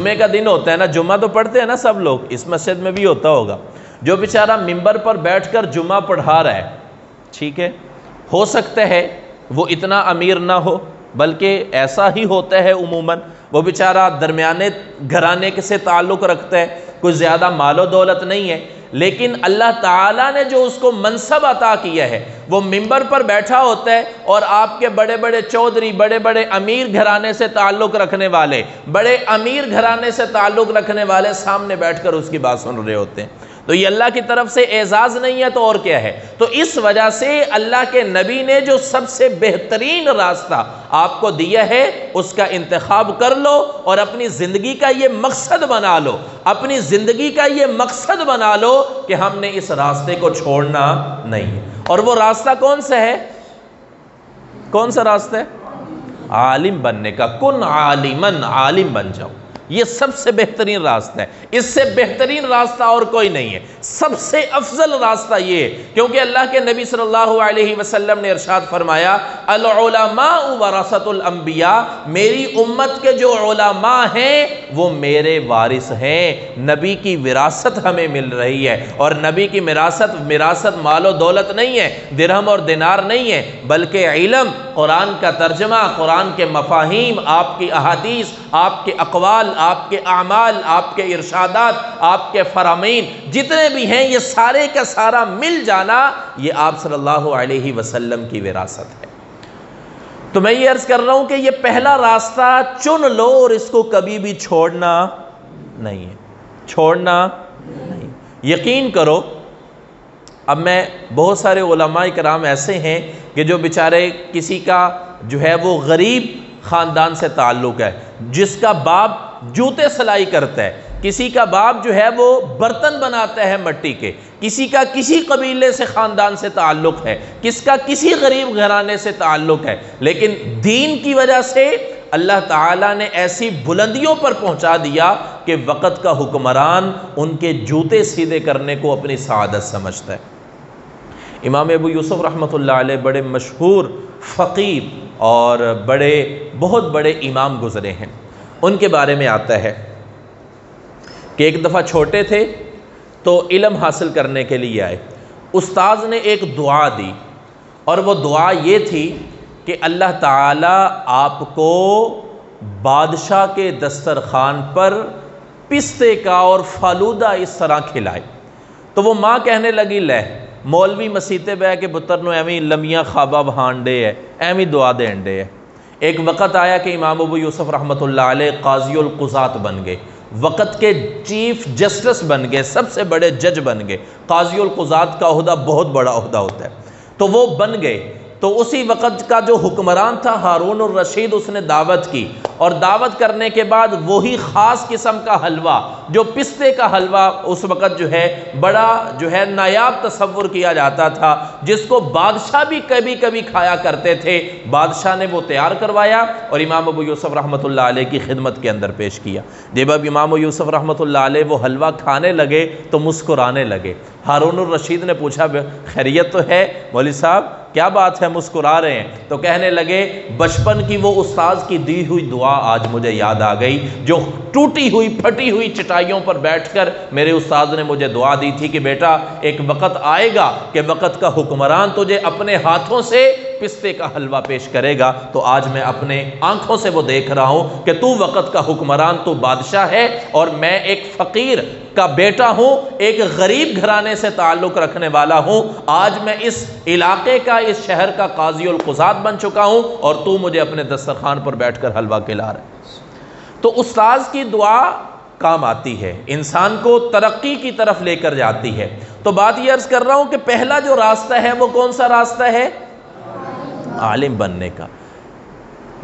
جمعے کا دن ہوتا ہے نا، جمعہ تو پڑھتے ہیں نا سب لوگ، اس مسجد میں بھی ہوتا ہوگا، جو بیچارہ ممبر پر بیٹھ کر جمعہ پڑھا رہا ہے، ٹھیک ہے، ہو سکتا ہے وہ اتنا امیر نہ ہو، بلکہ ایسا ہی ہوتا ہے عموماً، وہ بیچارہ درمیانے گھرانے سے تعلق رکھتا ہے، کوئی زیادہ مال و دولت نہیں ہے، لیکن اللہ تعالیٰ نے جو اس کو منصب عطا کیا ہے، وہ ممبر پر بیٹھا ہوتا ہے اور آپ کے بڑے بڑے چودھری، بڑے بڑے امیر گھرانے سے تعلق رکھنے والے، بڑے امیر گھرانے سے تعلق رکھنے والے سامنے بیٹھ کر اس کی بات سن رہے ہوتے ہیں۔ تو یہ اللہ کی طرف سے اعزاز نہیں ہے تو اور کیا ہے؟ تو اس وجہ سے اللہ کے نبی نے جو سب سے بہترین راستہ آپ کو دیا ہے، اس کا انتخاب کر لو اور اپنی زندگی کا یہ مقصد بنا لو، اپنی زندگی کا یہ مقصد بنا لو کہ ہم نے اس راستے کو چھوڑنا نہیں ہے۔ اور وہ راستہ کون سا ہے؟ کون سا راستہ ہے؟ عالم بننے کا۔ کن عالمن، عالم بن جاؤ، یہ سب سے بہترین راستہ ہے، اس سے بہترین راستہ اور کوئی نہیں ہے، سب سے افضل راستہ یہ ہے، کیونکہ اللہ کے نبی صلی اللہ علیہ وسلم نے ارشاد فرمایا العلماء ورثۃ الانبیاء، میری امت کے جو علماء ہیں وہ میرے وارث ہیں، نبی کی وراثت ہمیں مل رہی ہے، اور نبی کی وراثت مال و دولت نہیں ہے، درہم اور دینار نہیں ہے، بلکہ علم، قرآن کا ترجمہ، قرآن کے مفاہیم، آپ کی احادیث، آپ کے اقوال، آپ کے اعمال، آپ کے ارشادات، آپ کے فرامین جتنے بھی ہیں، یہ سارے کا سارا مل جانا، یہ آپ صلی اللہ علیہ وسلم کی وراثت ہے۔ تو میں یہ عرض کر رہا ہوں کہ یہ پہلا راستہ چن لو اور اس کو کبھی بھی چھوڑنا نہیں ہے، چھوڑنا نہیں۔ یقین کرو، اب میں بہت سارے علماء کرام ایسے ہیں کہ جو بیچارے کسی کا جو ہے وہ غریب خاندان سے تعلق ہے، جس کا باپ جوتے سلائی کرتا ہے، کسی کا باپ جو ہے وہ برتن بناتا ہے مٹی کے، کسی کا کسی قبیلے سے خاندان سے تعلق ہے، کس کا کسی غریب گھرانے سے تعلق ہے، لیکن دین کی وجہ سے اللہ تعالیٰ نے ایسی بلندیوں پر پہنچا دیا کہ وقت کا حکمران ان کے جوتے سیدھے کرنے کو اپنی سعادت سمجھتا ہے۔ امام ابو یوسف رحمۃ اللہ علیہ بڑے مشہور فقیر اور بہت بڑے امام گزرے ہیں۔ ان کے بارے میں آتا ہے کہ ایک دفعہ چھوٹے تھے تو علم حاصل کرنے کے لیے آئے، استاذ نے ایک دعا دی، اور وہ دعا یہ تھی کہ اللہ تعالیٰ آپ کو بادشاہ کے دسترخوان پر پستے کا اور فالودہ اس طرح کھلائے۔ تو وہ ماں کہنے لگی، لے مولوی مسیتے بہ کے پتر نو ایویں لمیاں خوابہ بہانڈے ہے، ایویں دعا دینڈے ہے۔ ایک وقت آیا کہ امام ابو یوسف رحمۃ اللہ علیہ قاضی القضات بن گئے، وقت کے چیف جسٹس بن گئے، سب سے بڑے جج بن گئے۔ قاضی القضات کا عہدہ بہت بڑا عہدہ ہوتا ہے، تو وہ بن گئے۔ تو اسی وقت کا جو حکمران تھا ہارون الرشید، اس نے دعوت کی، اور دعوت کرنے کے بعد وہی خاص قسم کا حلوہ، جو پستے کا حلوہ اس وقت جو ہے بڑا جو ہے نایاب تصور کیا جاتا تھا، جس کو بادشاہ بھی کبھی کبھی کھایا کرتے تھے، بادشاہ نے وہ تیار کروایا اور امام ابو یوسف رحمۃ اللہ علیہ کی خدمت کے اندر پیش کیا۔ جب اب امام ابو یوسف رحمۃ اللہ علیہ وہ حلوہ کھانے لگے تو مسکرانے لگے۔ ہارون الرشید نے پوچھا، خیریت تو ہے مولوی صاحب، کیا بات ہے مسکرا رہے ہیں؟ تو کہنے لگے، بچپن کی وہ استاذ کی دی ہوئی دعا آج مجھے یاد آ گئی، جو ٹوٹی ہوئی پھٹی ہوئی چٹائیوں پر بیٹھ کر میرے استاذ نے مجھے دعا دی تھی کہ بیٹا ایک وقت آئے گا کہ وقت کا حکمران تجھے اپنے ہاتھوں سے پستے کا حلوہ پیش کرے گا، تو آج میں اپنے آنکھوں سے وہ دیکھ رہا ہوں کہ تو وقت کا حکمران، تو بادشاہ ہے، اور میں ایک فقیر کا بیٹا ہوں، ایک غریب گھرانے سے تعلق رکھنے والا ہوں۔ آج میں اس علاقے کا، اس شہر کا قاضی القضات بن چکا ہوں، اور تو مجھے اپنے دسترخوان پر بیٹھ کر حلوہ کھلا رہا ہے۔ تو استاذ کی دعا کام آتی ہے، انسان کو ترقی کی طرف لے کر جاتی ہے۔ تو بات یہ عرض کر رہا ہوں کہ پہلا جو راستہ ہے وہ کون سا راستہ ہے؟ عالم بننے کا۔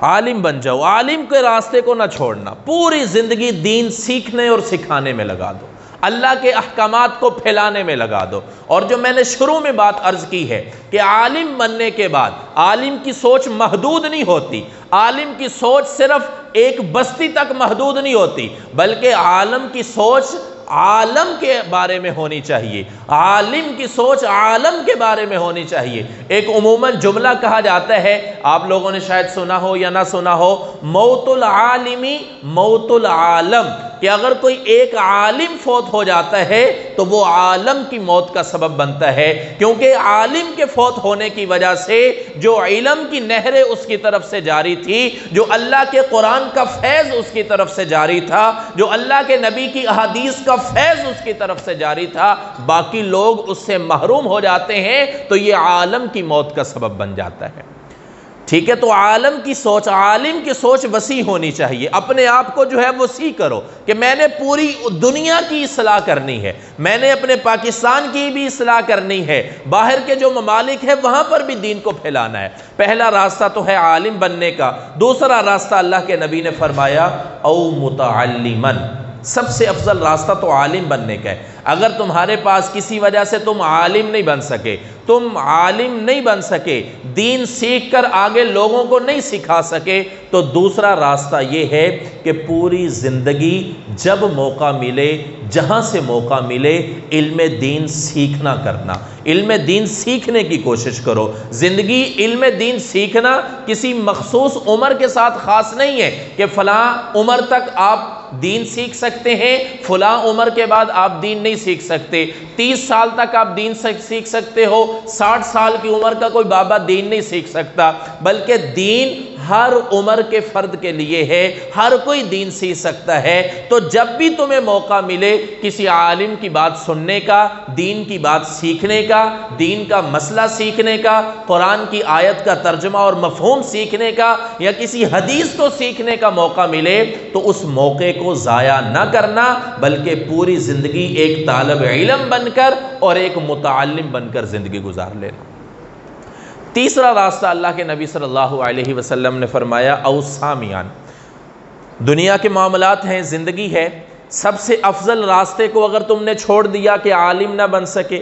عالم بن جاؤ، عالم کے راستے کو نہ چھوڑنا، پوری زندگی دین سیکھنے اور سکھانے میں لگا دو، اللہ کے احکامات کو پھیلانے میں لگا دو۔ اور جو میں نے شروع میں بات عرض کی ہے کہ عالم بننے کے بعد عالم کی سوچ محدود نہیں ہوتی، عالم کی سوچ صرف ایک بستی تک محدود نہیں ہوتی، بلکہ عالم کی سوچ عالم کے بارے میں ہونی چاہیے، عالم کی سوچ عالم کے بارے میں ہونی چاہیے۔ ایک عموماً جملہ کہا جاتا ہے، آپ لوگوں نے شاید سنا ہو یا نہ سنا ہو، موت العالمی موت العالم، کہ اگر کوئی ایک عالم فوت ہو جاتا ہے تو وہ عالم کی موت کا سبب بنتا ہے، کیونکہ عالم کے فوت ہونے کی وجہ سے جو علم کی نہریں اس کی طرف سے جاری تھی، جو اللہ کے قرآن کا فیض اس کی طرف سے جاری تھا، جو اللہ کے نبی کی احادیث کا فیض اس کی طرف سے جاری تھا، باقی لوگ اس سے محروم ہو جاتے ہیں تو یہ عالم کی موت کا سبب بن جاتا ہے۔ ٹھیک ہے، تو عالم کی سوچ، عالم کی سوچ وسیع ہونی چاہیے۔ اپنے آپ کو جو ہے وسیع کرو کہ میں نے پوری دنیا کی اصلاح کرنی ہے، میں نے اپنے پاکستان کی بھی اصلاح کرنی ہے، باہر کے جو ممالک ہیں وہاں پر بھی دین کو پھیلانا ہے۔ پہلا راستہ تو ہے عالم بننے کا، دوسرا راستہ اللہ کے نبی نے فرمایا او متعلمن، سب سے افضل راستہ تو عالم بننے کا ہے۔ اگر تمہارے پاس کسی وجہ سے تم عالم نہیں بن سکے، تم عالم نہیں بن سکے، دین سیکھ کر آگے لوگوں کو نہیں سکھا سکے، تو دوسرا راستہ یہ ہے کہ پوری زندگی جب موقع ملے، جہاں سے موقع ملے، علم دین سیکھنا کرنا، علم دین سیکھنے کی کوشش کرو۔ زندگی علم دین سیکھنا کسی مخصوص عمر کے ساتھ خاص نہیں ہے کہ فلاں عمر تک آپ دین سیکھ سکتے ہیں، فلاں عمر کے بعد آپ دین نہیں سیکھ سکتے۔ 30 سال تک آپ دین سیکھ سکتے ہو، 60 سال کی عمر کا کوئی بابا دین نہیں سیکھ سکتا، بلکہ دین ہر عمر کے فرد کے لیے ہے، ہر کوئی دین سیکھ سکتا ہے۔ تو جب بھی تمہیں موقع ملے کسی عالم کی بات سننے کا، دین کی بات سیکھنے کا، دین کا مسئلہ سیکھنے کا، قرآن کی آیت کا ترجمہ اور مفہوم سیکھنے کا، یا کسی حدیث کو سیکھنے کا موقع ملے، تو اس موقع کو ضائع نہ کرنا، بلکہ پوری زندگی ایک طالب علم بن کر اور ایک متعلم بن کر زندگی گزار لینا۔ تیسرا راستہ اللہ کے نبی صلی اللہ علیہ وسلم نے فرمایا او سامیان، دنیا کے معاملات ہیں، زندگی ہے، سب سے افضل راستے کو اگر تم نے چھوڑ دیا کہ عالم نہ بن سکے،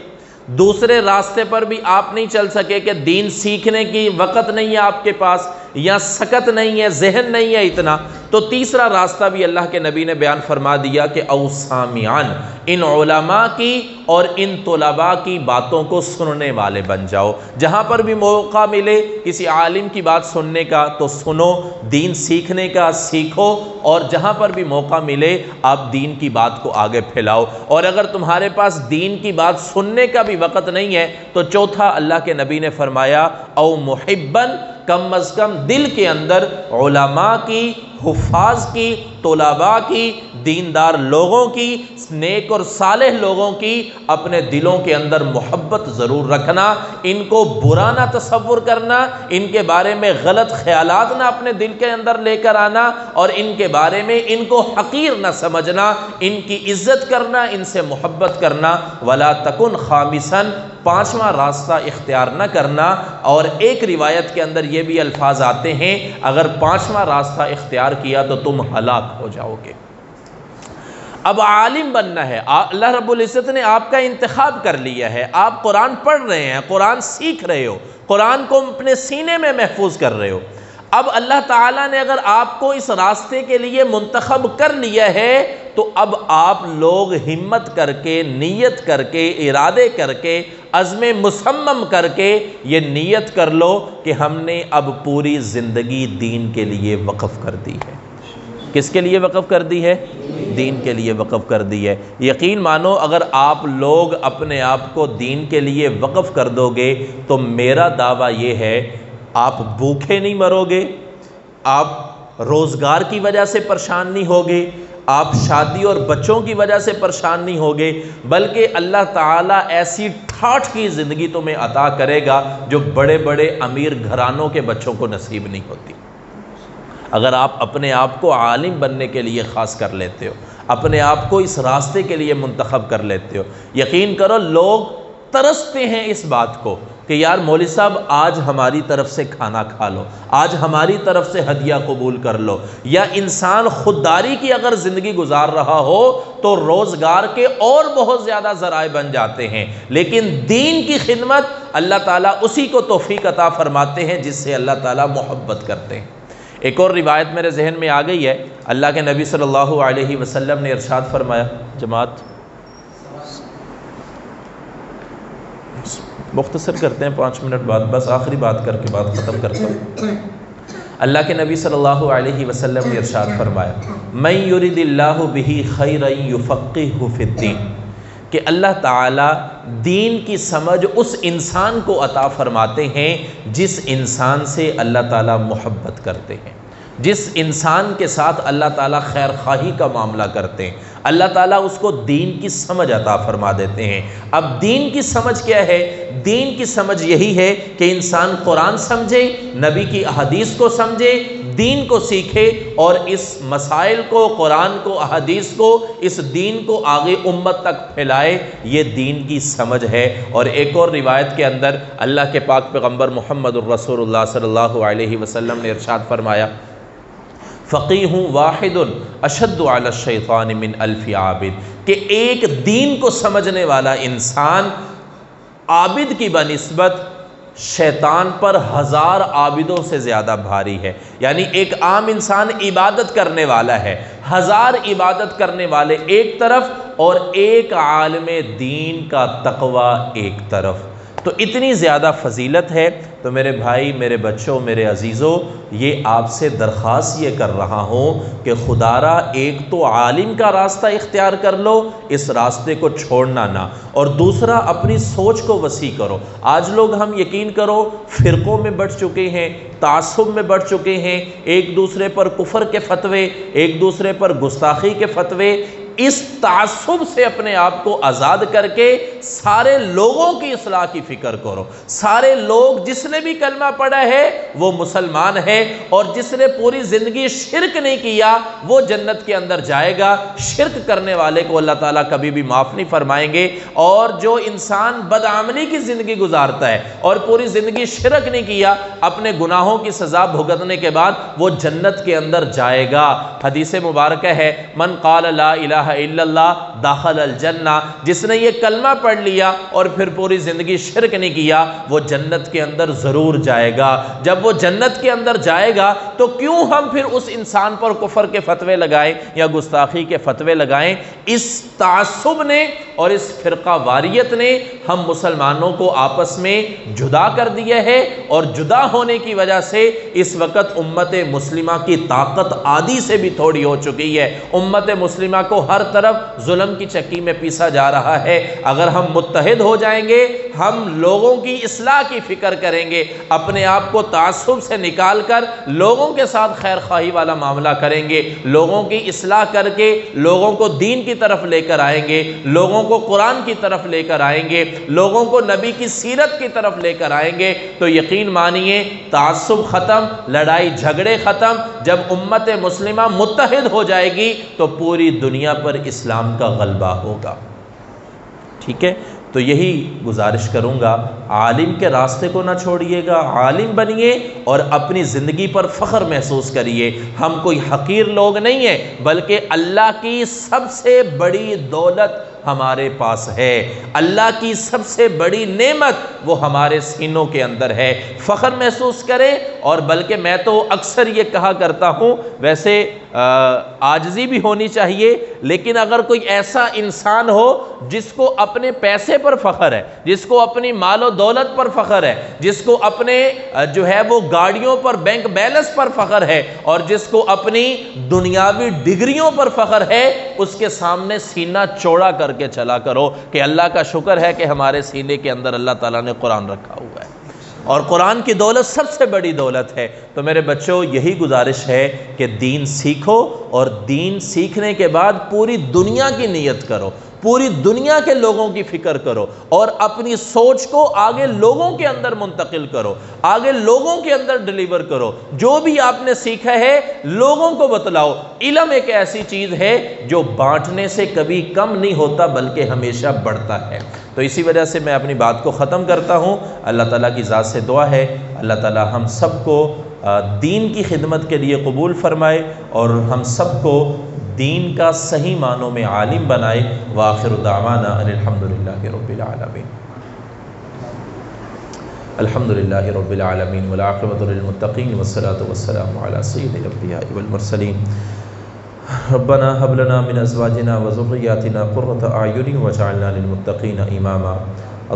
دوسرے راستے پر بھی آپ نہیں چل سکے کہ دین سیکھنے کی وقت نہیں ہے آپ کے پاس، یا سکت نہیں ہے، ذہن نہیں ہے اتنا، تو تیسرا راستہ بھی اللہ کے نبی نے بیان فرما دیا کہ او سامیان، ان علماء کی اور ان طلباء کی باتوں کو سننے والے بن جاؤ۔ جہاں پر بھی موقع ملے کسی عالم کی بات سننے کا تو سنو، دین سیکھنے کا سیکھو، اور جہاں پر بھی موقع ملے آپ دین کی بات کو آگے پھیلاؤ۔ اور اگر تمہارے پاس دین کی بات سننے کا بھی وقت نہیں ہے تو چوتھا اللہ کے نبی نے فرمایا او محبن، کم از کم دل کے اندر علماء کی، حفاظ کی، طلباء کی، دیندار لوگوں کی، نیک اور صالح لوگوں کی اپنے دلوں کے اندر محبت ضرور رکھنا، ان کو برا نہ تصور کرنا، ان کے بارے میں غلط خیالات نہ اپنے دل کے اندر لے کر آنا، اور ان کے بارے میں ان کو حقیر نہ سمجھنا، ان کی عزت کرنا، ان سے محبت کرنا۔ ولا تکن خامسن، پانچواں راستہ اختیار نہ کرنا۔ اور ایک روایت کے اندر یہ بھی الفاظ آتے ہیں اگر پانچواں راستہ اختیار کیا تو تم ہلاک ہو جاؤ گے۔ اب عالم بننا ہے، اللہ رب العزت نے آپ کا انتخاب کر لیا ہے، آپ قرآن پڑھ رہے ہیں، قرآن سیکھ رہے ہو، قرآن کو اپنے سینے میں محفوظ کر رہے ہو۔ اب اللہ تعالیٰ نے اگر آپ کو اس راستے کے لیے منتخب کر لیا ہے تو اب آپ لوگ ہمت کر کے، نیت کر کے، ارادے کر کے، عزم مصمم کر کے یہ نیت کر لو کہ ہم نے اب پوری زندگی دین کے لیے وقف کر دی ہے۔ کس کے لیے وقف کر دی ہے؟ دین کے لیے وقف کر دی ہے۔ یقین مانو اگر آپ لوگ اپنے آپ کو دین کے لیے وقف کر دو گے تو میرا دعویٰ یہ ہے آپ بھوکے نہیں مرو گے، آپ روزگار کی وجہ سے پریشان نہیں ہوگے، آپ شادی اور بچوں کی وجہ سے پریشان نہیں ہوگے، بلکہ اللہ تعالیٰ ایسی ٹھاٹھ کی زندگی تمہیں عطا کرے گا جو بڑے بڑے امیر گھرانوں کے بچوں کو نصیب نہیں ہوتی۔ اگر آپ اپنے آپ کو عالم بننے کے لیے خاص کر لیتے ہو، اپنے آپ کو اس راستے کے لیے منتخب کر لیتے ہو، یقین کرو لوگ ترستے ہیں اس بات کو کہ یار مولوی صاحب آج ہماری طرف سے کھانا کھا لو، آج ہماری طرف سے ہدیہ قبول کر لو۔ یا انسان خودداری کی اگر زندگی گزار رہا ہو تو روزگار کے اور بہت زیادہ ذرائع بن جاتے ہیں، لیکن دین کی خدمت اللہ تعالیٰ اسی کو توفیق عطا فرماتے ہیں جس سے اللہ تعالیٰ محبت کرتے ہیں۔ ایک اور روایت میرے ذہن میں آ گئی ہے، اللہ کے نبی صلی اللہ علیہ وسلم نے ارشاد فرمایا، جماعت مختصر کرتے ہیں 5 منٹ بعد، بس آخری بات کر کے بات ختم کرتا ہوں۔ اللہ کے نبی صلی اللہ علیہ وسلم نے ارشاد فرمایا من یرید اللہ بہ خیرا یفقہہ فی الدین، کہ اللہ تعالیٰ دین کی سمجھ اس انسان کو عطا فرماتے ہیں جس انسان سے اللہ تعالیٰ محبت کرتے ہیں، جس انسان کے ساتھ اللہ تعالیٰ خیر خواہی کا معاملہ کرتے ہیں، اللہ تعالیٰ اس کو دین کی سمجھ عطا فرما دیتے ہیں۔ اب دین کی سمجھ کیا ہے؟ دین کی سمجھ یہی ہے کہ انسان قرآن سمجھے، نبی کی احادیث کو سمجھے، دین کو سیکھے اور اس مسائل کو، قرآن کو، احادیث کو، اس دین کو آگے امت تک پھیلائے۔ یہ دین کی سمجھ ہے۔ اور ایک اور روایت کے اندر اللہ کے پاک پیغمبر محمد الرسول اللہ صلی اللہ علیہ وسلم نے ارشاد فرمایا فقیہ واحد اشد علی الشیطان من الف عابد، کہ ایک دین کو سمجھنے والا انسان عابد کی بنسبت شیطان پر 1000 عابدوں سے زیادہ بھاری ہے۔ یعنی ایک عام انسان عبادت کرنے والا ہے، 1000 عبادت کرنے والے ایک طرف اور ایک عالم دین کا تقوی ایک طرف، تو اتنی زیادہ فضیلت ہے۔ تو میرے بھائی، میرے بچوں، میرے عزیزوں، یہ آپ سے درخواست یہ کر رہا ہوں کہ خدا را ایک تو عالم کا راستہ اختیار کر لو، اس راستے کو چھوڑنا نہ، اور دوسرا اپنی سوچ کو وسیع کرو۔ آج لوگ ہم یقین کرو فرقوں میں بٹ چکے ہیں، تعصب میں بٹ چکے ہیں، ایک دوسرے پر کفر کے فتوے، ایک دوسرے پر گستاخی کے فتوے۔ اس تعصب سے اپنے آپ کو آزاد کر کے سارے لوگوں کی اصلاح کی فکر کرو۔ سارے لوگ، جس نے بھی کلمہ پڑھا ہے وہ مسلمان ہے، اور جس نے پوری زندگی شرک نہیں کیا وہ جنت کے اندر جائے گا۔ شرک کرنے والے کو اللہ تعالیٰ کبھی بھی معاف نہیں فرمائیں گے، اور جو انسان بدعملی کی زندگی گزارتا ہے اور پوری زندگی شرک نہیں کیا، اپنے گناہوں کی سزا بھگتنے کے بعد وہ جنت کے اندر جائے گا۔ حدیث مبارکہ ہے من قال لا الہ الا اللہ داخل الجنہ، جس نے یہ کلمہ پڑھ لیا اور پھر پوری زندگی شرک نہیں کیا وہ جنت کے اندر ضرور جائے گا۔ جب وہ جنت کے اندر جائے گا تو کیوں ہم پھر اس انسان پر کفر کے فتوے لگائیں یا گستاخی کے فتوے لگائیں؟ اس تعصب نے اور اس فرقہ واریت نے ہم مسلمانوں کو آپس میں جدا کر دیا ہے، اور جدا ہونے کی وجہ سے اس وقت امت مسلمہ کی طاقت آدھی سے بھی تھوڑی ہو چکی ہے۔ امت مسلمہ کو ہر طرف ظلم کی چکی میں پیسا جا رہا ہے۔ اگر ہم متحد ہو جائیں گے، ہم لوگوں کی اصلاح کی فکر کریں گے، اپنے آپ کو تعصب سے نکال کر لوگوں کے ساتھ خیر خواہی والا معاملہ کریں گے، لوگوں کی اصلاح کر کے لوگوں کو دین کی طرف لے کر آئیں گے، لوگوں کو قرآن کی طرف لے کر آئیں گے، لوگوں کو نبی کی سیرت کی طرف لے کر آئیں گے، تو یقین مانیے تعصب ختم، لڑائی جھگڑے ختم۔ جب امت مسلمہ متحد ہو جائے گی تو پوری دنیا پر اسلام کا غلبہ ہوگا۔ ٹھیک ہے؟ تو یہی گزارش کروں گا، عالم کے راستے کو نہ چھوڑیے گا، عالم بنیے اور اپنی زندگی پر فخر محسوس کریے۔ ہم کوئی حقیر لوگ نہیں ہیں، بلکہ اللہ کی سب سے بڑی دولت ہمارے پاس ہے، اللہ کی سب سے بڑی نعمت وہ ہمارے سینوں کے اندر ہے۔ فخر محسوس کریں، اور بلکہ میں تو اکثر یہ کہا کرتا ہوں، ویسے عاجزی بھی ہونی چاہیے، لیکن اگر کوئی ایسا انسان ہو جس کو اپنے پیسے پر فخر ہے، جس کو اپنی مال و دولت پر فخر ہے، جس کو اپنے جو ہے وہ گاڑیوں پر، بینک بیلنس پر فخر ہے، اور جس کو اپنی دنیاوی ڈگریوں پر فخر ہے، اس کے سامنے سینہ چوڑا کر کے چلا کرو کہ اللہ کا شکر ہے کہ ہمارے سینے کے اندر اللہ تعالیٰ نے قرآن رکھا ہوا ہے، اور قرآن کی دولت سب سے بڑی دولت ہے۔ تو میرے بچوں، یہی گزارش ہے کہ دین سیکھو، اور دین سیکھنے کے بعد پوری دنیا کی نیت کرو، پوری دنیا کے لوگوں کی فکر کرو، اور اپنی سوچ کو آگے لوگوں کے اندر منتقل کرو، آگے لوگوں کے اندر ڈیلیور کرو۔ جو بھی آپ نے سیکھا ہے لوگوں کو بتلاؤ۔ علم ایک ایسی چیز ہے جو بانٹنے سے کبھی کم نہیں ہوتا بلکہ ہمیشہ بڑھتا ہے۔ تو اسی وجہ سے میں اپنی بات کو ختم کرتا ہوں۔ اللہ تعالیٰ کی ذات سے دعا ہے اللہ تعالیٰ ہم سب کو دین کی خدمت کے لیے قبول فرمائے، اور ہم سب کو دین کا صحیح معنوں میں عالم بنائے۔ وآخر دعوانا ان الحمدللہ رب العالمین۔ الحمدللہ رب العالمین والعاقبۃ للمتقین والصلاۃ والسلام علی سید الانبیاء والمرسلین۔ ربنا هب لنا من ازواجنا وذرياتنا قرة اعین واجعلنا للمتقین اماما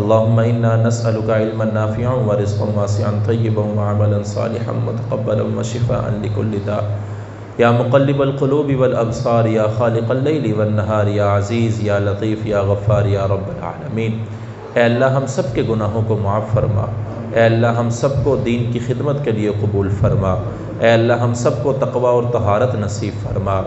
اللهم انا نسألك علما نافعا ورزقا واسعا طیبا وعملا صالحا متقبلا وشفاء لكل داء یا مقلب القلوب والابصار یا خالق اللیل والنہار یا عزیز یا لطیف یا غفار یا رب العالمین۔ اے اللہ ہم سب کے گناہوں کو معاف فرما، اے اللہ ہم سب کو دین کی خدمت کے لیے قبول فرما، اے اللہ ہم سب کو تقوی اور طہارت نصیب فرما،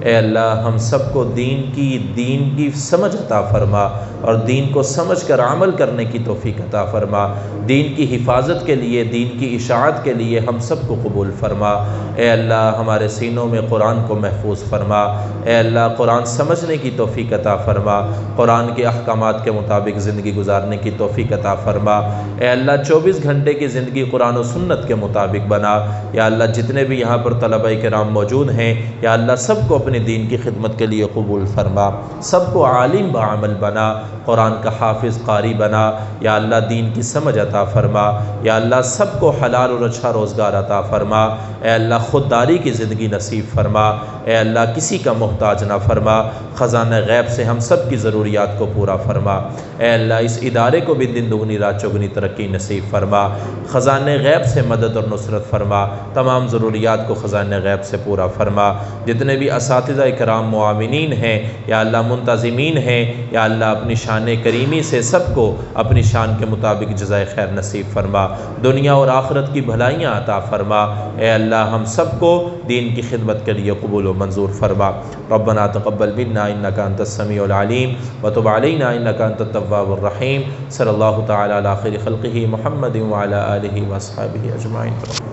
اے اللہ ہم سب کو دین کی سمجھ عطا فرما اور دین کو سمجھ کر عمل کرنے کی توفیق عطا فرما، دین کی حفاظت کے لیے، دین کی اشاعت کے لیے ہم سب کو قبول فرما، اے اللہ ہمارے سینوں میں قرآن کو محفوظ فرما، اے اللہ قرآن سمجھنے کی توفیق عطا فرما، قرآن کے احکامات کے مطابق زندگی گزارنے کی توفیق عطا فرما، اے اللہ 24 گھنٹے کی زندگی قرآن و سنت کے مطابق بنا، یا اللہ جتنے بھی یہاں پر طلبہ کرام موجود ہیں یا اللہ سب کو اپنے دین کی خدمت کے لیے قبول فرما، سب کو عالم بعمل بنا، قرآن کا حافظ قاری بنا، یا اللہ دین کی سمجھ عطا فرما، یا اللہ سب کو حلال اور اچھا روزگار عطا فرما، اے اللہ خودداری کی زندگی نصیب فرما، اے اللہ کسی کا محتاج نہ فرما، خزانہ غیب سے ہم سب کی ضروریات کو پورا فرما، اے اللہ اس ادارے کو بھی دن دگنی رات چوگنی ترقی نصیب فرما، خزانہ غیب سے مدد اور نصرت فرما، تمام ضروریات کو خزانہ غیب سے پورا فرما، جتنے بھی اساتذہ کرام معاونین ہیں یا اللہ منتظمین ہیں یا اللہ اپنی شان کریمی سے سب کو اپنی شان کے مطابق جزائے خیر نصیب فرما، دنیا اور آخرت کی بھلائیاں عطا فرما، اے اللہ ہم سب کو دین کی خدمت کے لیے قبول و منظور فرما۔ ربنا تقبل منا انک انت السمیع العلیم وتب علینا انک انت التواب الرحیم۔ صلی اللہ تعالی علی خیر خلقہ محمد وعلی آلہ واصحابہ اجمعین۔